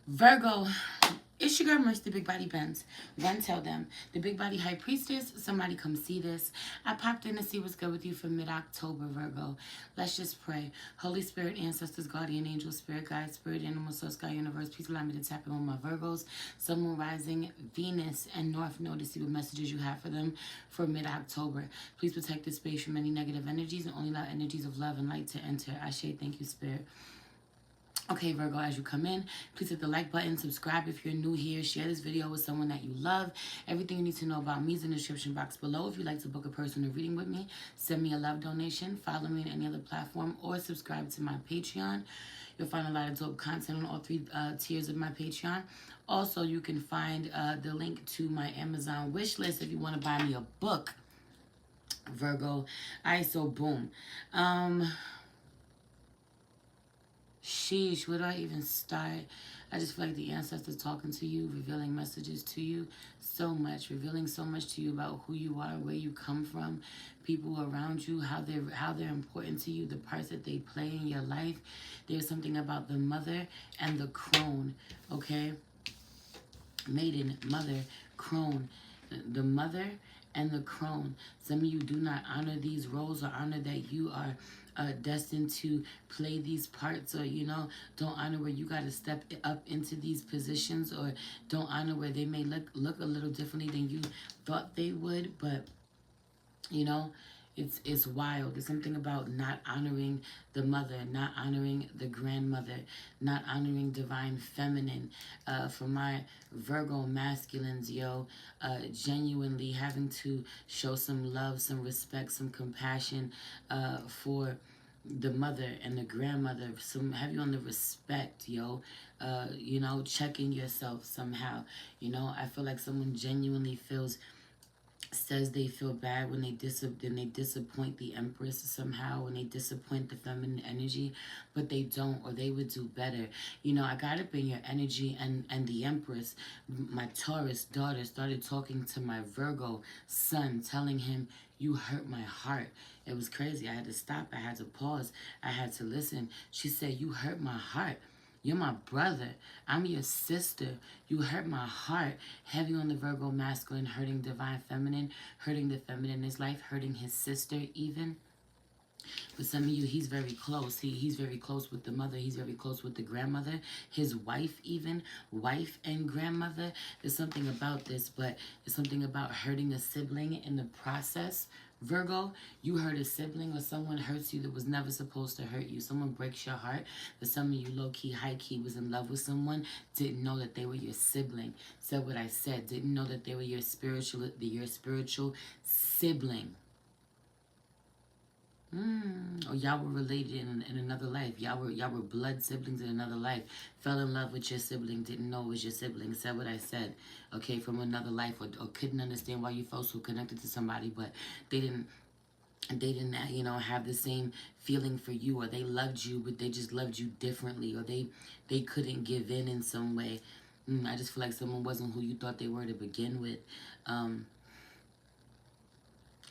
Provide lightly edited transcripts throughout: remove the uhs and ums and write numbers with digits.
Virgo, it's your girl Mercy, the Big Body Benz. One, tell them. The Big Body High Priestess, somebody come see this. I popped in to see what's good with you for mid-October, Virgo. Let's just pray. Holy Spirit, ancestors, guardian angel, spirit guide, spirit animal, source, sky, universe. Please allow me to tap in with my Virgos. Sun, moon, rising, Venus, and North Node to see what messages you have for them for mid-October. Please protect this space from any negative energies and only allow energies of love and light to enter. Ashe, thank you, Spirit. Okay, Virgo, as you come in, please hit the like button, subscribe if you're new here, share this video with someone that you love. Everything you need to know about me is in the description box below. If you'd like to book a personal reading with me, send me a love donation, follow me on any other platform, or subscribe to my Patreon. You'll find a lot of dope content on all three tiers of my Patreon. Also, you can find the link to my Amazon wish list if you want to buy me a book, Virgo. Alright, so boom. Sheesh, where do I even start? I just feel like the ancestors talking to you, revealing messages to you so much, revealing so much to you about who you are, where you come from, people around you, how they're important to you, the parts that they play in your life. There's something about the mother and the crone, okay? Maiden, mother, crone. The mother and the crone. Some of you do not honor these roles or honor that you are destined to play these parts, or don't honor where you got to step up into these positions, or don't honor where they may look a little differently than you thought they would. But it's wild. There's something about not honoring the mother, not honoring the grandmother, not honoring divine feminine. For my Virgo masculines, genuinely having to show some love, some respect, some compassion for the mother and the grandmother. Some have you on the respect, checking yourself somehow. I feel like someone genuinely says they feel bad when they disappoint the Empress somehow, when they disappoint the feminine energy, but they don't, or they would do better. I got up in your energy, and the Empress, my Taurus daughter, started talking to my Virgo son, telling him, "You hurt my heart." It was crazy. I had to stop. I had to pause. I had to listen. She said, "You hurt my heart. You're my brother. I'm your sister. You hurt my heart." Heavy on the Virgo masculine, hurting divine feminine, hurting the feminine in his life, hurting his sister even. For some of you, he's very close. He's very close with the mother. He's very close with the grandmother. His wife even. Wife and grandmother. There's something about this, but it's something about hurting a sibling in the process. Virgo, you hurt a sibling, or someone hurts you that was never supposed to hurt you. Someone breaks your heart. But some of you low-key, high-key was in love with someone, didn't know that they were your sibling. Said what I said. Didn't know that they were your spiritual sibling. Or y'all were related in another life. Y'all were blood siblings in another life. Fell in love with your sibling, didn't know it was your sibling. Said what I said, okay, from another life, or couldn't understand why you felt so connected to somebody, but they didn't have the same feeling for you, or they loved you, but they just loved you differently, or they couldn't give in some way. I just feel like someone wasn't who you thought they were to begin with.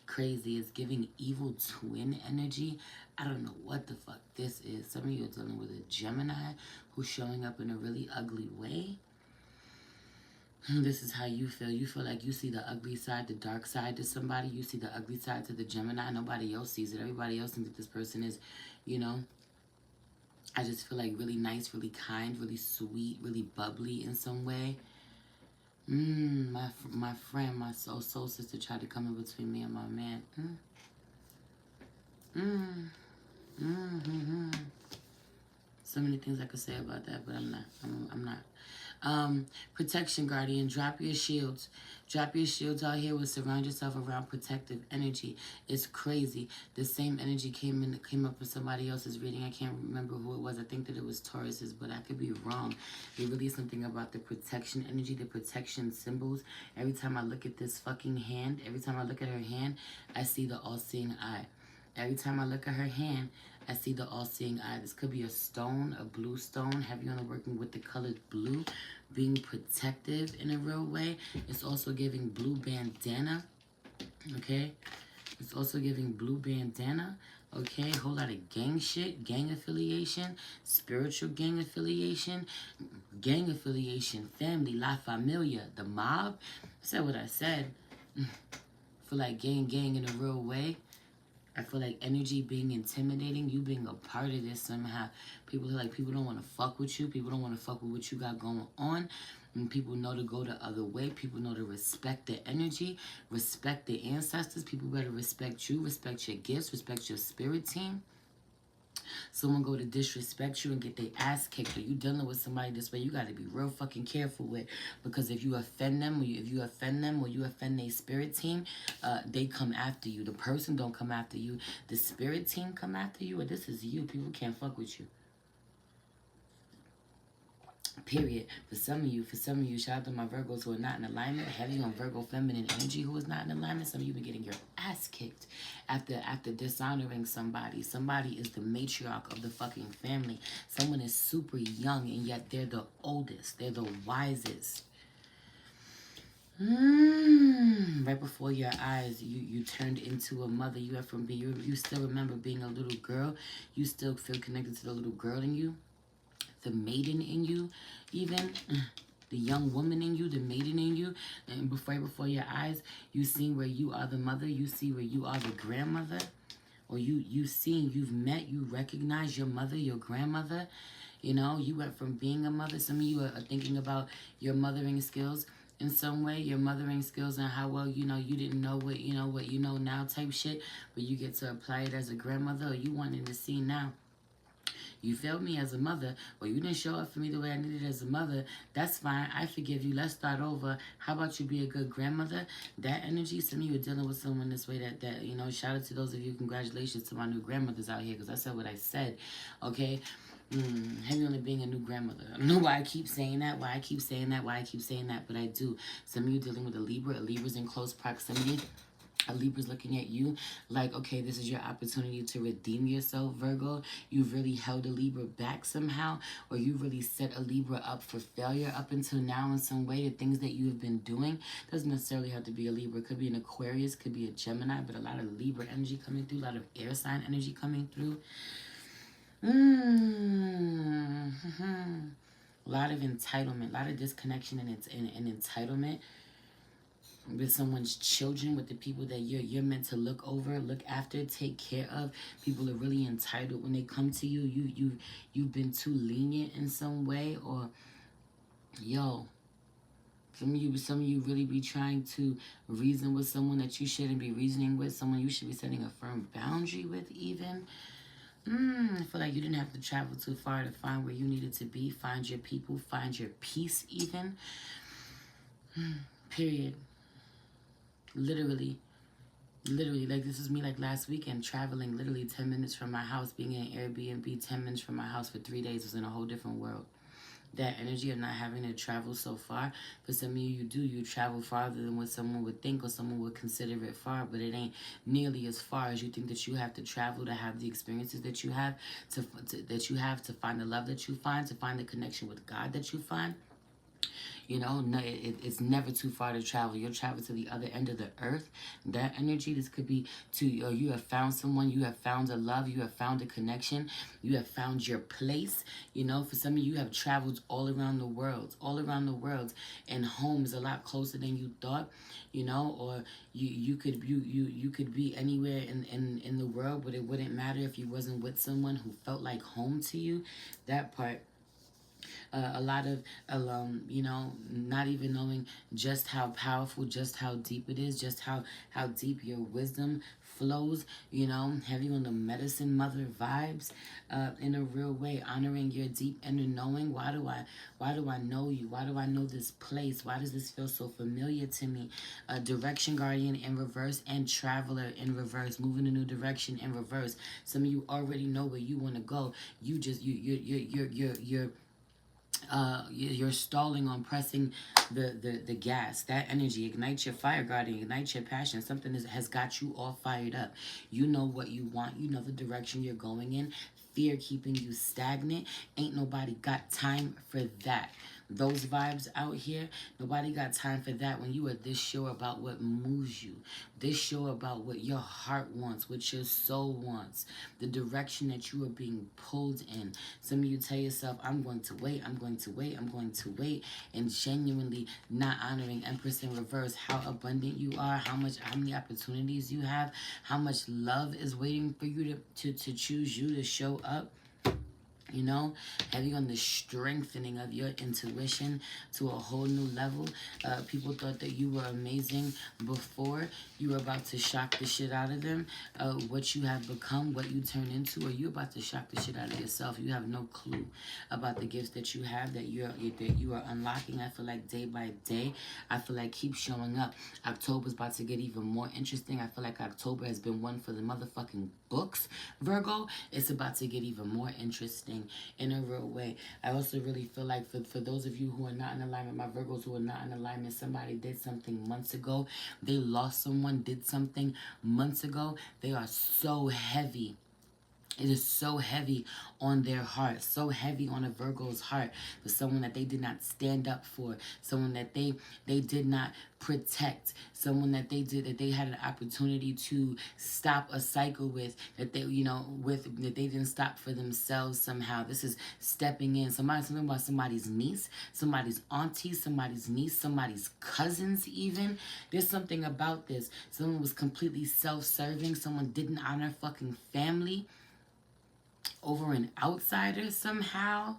Crazy. It's giving evil twin energy. I don't know what the fuck this is. Some of you are dealing with a Gemini who's showing up in a really ugly way. This is how you feel. You feel like you see the ugly side, the dark side to somebody. You see the ugly side to the Gemini. Nobody else sees it. Everybody else thinks that this person is, I just feel like really nice, really kind, really sweet, really bubbly in some way. My friend, my soul sister tried to come in between me and my man. So many things I could say about that, but I'm not. Protection guardian, drop your shields. Drop your shields out here. Surround yourself around protective energy. It's crazy. The same energy came up in somebody else's reading. I can't remember who it was. I think that it was Taurus's, but I could be wrong. There really is something about the protection energy, the protection symbols. Every time I look at this fucking hand, every time I look at her hand, I see the all-seeing eye. Every time I look at her hand, I see the all-seeing eye. This could be a stone, a blue stone, heavy on working with the color blue, being protective in a real way. It's also giving blue bandana, okay? It's also giving blue bandana. Okay, a whole lot of gang shit, gang affiliation, spiritual gang affiliation, family, la familia, the mob. I said what I said. I feel like gang in a real way. I feel like energy being intimidating, you being a part of this somehow. People are like, people don't want to fuck with you. People don't want to fuck with what you got going on. And people know to go the other way. People know to respect the energy, respect the ancestors. People better respect you, respect your gifts, respect your spirit team. Someone go to disrespect you and get their ass kicked, or you dealing with somebody this way, you got to be real fucking careful with, because if you offend them, if you offend them or you offend their spirit team, they come after you. The person don't come after you. The spirit team come after you, or this is you. People can't fuck with you. Period. For some of you, shout out to my Virgos who are not in alignment. Heavy on Virgo feminine energy who is not in alignment. Some of you been getting your ass kicked after dishonoring somebody. Somebody is the matriarch of the fucking family. Someone is super young and yet they're the oldest. They're the wisest. Right before your eyes, you turned into a mother. You went from being, you still remember being a little girl. You still feel connected to the little girl in you, the maiden in you, even the young woman in you, the maiden in you. And right before your eyes, you see where you are the mother. You see where you are the grandmother. Or you've met, you recognize your mother, your grandmother. You know, you went from being a mother. Some of you are thinking about your mothering skills in some way, your mothering skills and how well, you know, you didn't know what you know now type shit, but you get to apply it as a grandmother, or you wanted to see now. You failed me as a mother, or you didn't show up for me the way I needed as a mother. That's fine. I forgive you. Let's start over. How about you be a good grandmother? That energy, some of you are dealing with someone this way that you know, shout out to those of you. Congratulations to my new grandmothers out here, because I said what I said, okay? Heavy on being a new grandmother. I don't know why I keep saying that, but I do. Some of you dealing with a Libra's in close proximity. A Libra's looking at you like, okay, this is your opportunity to redeem yourself, Virgo. You've really held a Libra back somehow, or you really set a Libra up for failure up until now in some way. The things that you have been doing doesn't necessarily have to be a Libra. It could be an Aquarius, could be a Gemini, but a lot of Libra energy coming through, a lot of air sign energy coming through. A lot of entitlement, a lot of disconnection and entitlement with someone's children, with the people that you're meant to look over, look after, take care of. People are really entitled when they come to you. You've been too lenient in some way, or some of you really be trying to reason with someone that you shouldn't be reasoning with, someone you should be setting a firm boundary with even. I feel like you didn't have to travel too far to find where you needed to be, find your people, find your peace even. Period. Literally, like this is me like last weekend, traveling literally 10 minutes from my house, being in Airbnb 10 minutes from my house for 3 days was in a whole different world. That energy of not having to travel so far. For some of you, you travel farther than what someone would think or someone would consider it far, but it ain't nearly as far as you think that you have to travel to have the experiences that you have, to find the love that you find, to find the connection with God that you find. You know, no, it's never too far to travel. You'll travel to the other end of the earth. That energy, this could be or you have found someone, you have found a love, you have found a connection, you have found your place. You know, for some of you have traveled all around the world, and home is a lot closer than you thought. You know, or you could be anywhere in the world, but it wouldn't matter if you wasn't with someone who felt like home to you. That part. A lot of, you know, not even knowing just how powerful, just how deep it is, just how deep your wisdom flows, you know, heavy on the medicine mother vibes, in a real way, honoring your deep inner knowing. Why do I know you? Why do I know this place? Why does this feel so familiar to me? Direction guardian in reverse and traveler in reverse, moving a new direction in reverse. Some of you already know where you want to go. You just, you're stalling on pressing the gas. That energy, ignite your fire guardian, ignite your passion. Something has got you all fired up. You know what you want. You know the direction you're going in. Fear keeping you stagnant. Ain't nobody got time for that. Those vibes out here, nobody got time for that when you are this sure about what moves you. This sure about what your heart wants, what your soul wants, the direction that you are being pulled in. Some of you tell yourself, I'm going to wait, I'm going to wait, I'm going to wait, and genuinely not honoring Empress in reverse, how abundant you are, how many opportunities you have, how much love is waiting for you to choose you to show up. You know, heavy on the strengthening of your intuition to a whole new level. People thought that you were amazing before. You were about to shock the shit out of them. What you have become, what you turn into, or you about to shock the shit out of yourself. You have no clue about the gifts that you have, that you are unlocking. I feel like day by day, I feel like keep showing up. October's about to get even more interesting. I feel like October has been one for the motherfucking books, Virgo. It's about to get even more interesting in a real way. I also really feel like for those of you who are not in alignment, my Virgos who are not in alignment, somebody did something months ago. They lost someone, did something months ago. They are so heavy. It is so heavy on their heart, so heavy on a Virgo's heart for someone that they did not stand up for, someone that they did not protect, someone that they had an opportunity to stop a cycle with, that they that they didn't stop for themselves somehow. This is stepping in. Something about somebody's niece, somebody's auntie, somebody's niece, somebody's cousins even. There's something about this. Someone was completely self-serving. Someone didn't honor fucking family over an outsider somehow.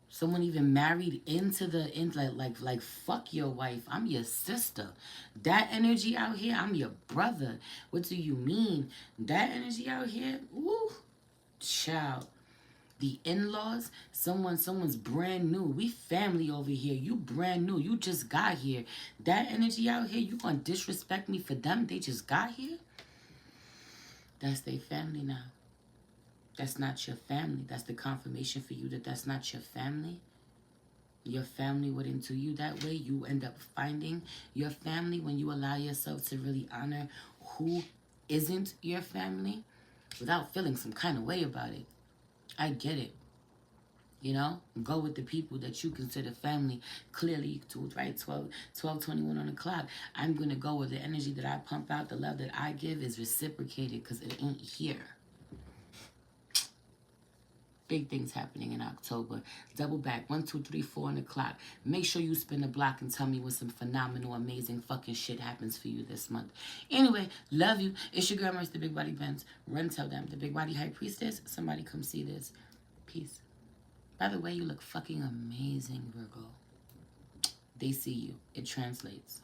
Someone even married into like fuck your wife, I'm your sister. That energy out here, I'm your brother. What do you mean? That energy out here, ooh, child. The in-laws, someone's brand new. We family over here. You brand new. You just got here. That energy out here, you gonna disrespect me for them? They just got here. That's their family now. That's not your family. That's the confirmation for you that that's not your family. Your family wouldn't do you that way. You end up finding your family when you allow yourself to really honor who isn't your family without feeling some kind of way about it. I get it. You know, go with the people that you consider family. Clearly, right? 12:21 on the clock. I'm going to go with the energy that I pump out. The love that I give is reciprocated because it ain't here. Big things happening in October. Double back. 1, 2, 3, 4 on the clock. Make sure you spin the block and tell me when some phenomenal, amazing fucking shit happens for you this month. Anyway, love you. It's your girl, Merce, the Big Body Benz. Run, tell them. The Big Body High Priestess. Somebody come see this. Peace. By the way, you look fucking amazing, Virgo. They see you. It translates.